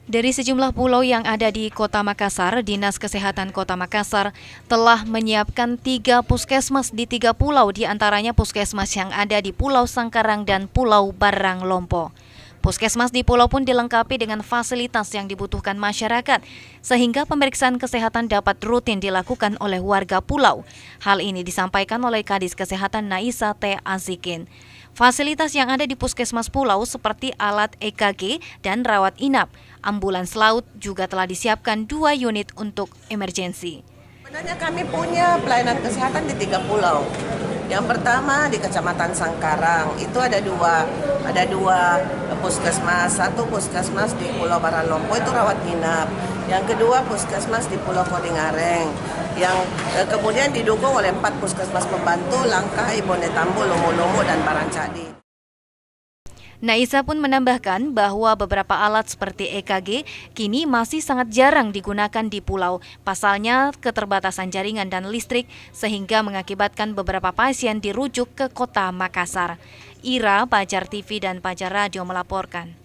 Dari sejumlah pulau yang ada di Kota Makassar, Dinas Kesehatan Kota Makassar telah menyiapkan 3 puskesmas di 3 pulau, di antaranya puskesmas yang ada di Pulau Sangkarang dan Pulau Barang Lompo. Puskesmas di pulau pun dilengkapi dengan fasilitas yang dibutuhkan masyarakat, sehingga pemeriksaan kesehatan dapat rutin dilakukan oleh warga pulau. Hal ini disampaikan oleh Kadis Kesehatan Naisa T. Azikin. Fasilitas yang ada di puskesmas pulau seperti alat EKG dan rawat inap. Ambulans laut juga telah disiapkan 2 unit untuk emergensi. Sebenarnya kami punya pelayanan kesehatan di 3 pulau. Yang pertama di Kecamatan Sangkarang, itu ada dua puskesmas. Satu puskesmas di Pulau Baralompo itu rawat inap. Yang kedua puskesmas di Pulau Kodingareng, yang kemudian didukung oleh 4 puskesmas pembantu Langkai, Bonetambo, Lomo-Lomo, dan Barancadi. Naisa pun menambahkan bahwa beberapa alat seperti EKG kini masih sangat jarang digunakan di pulau. Pasalnya keterbatasan jaringan dan listrik sehingga mengakibatkan beberapa pasien dirujuk ke Kota Makassar. Ira, Pajar TV dan Pajar Radio melaporkan.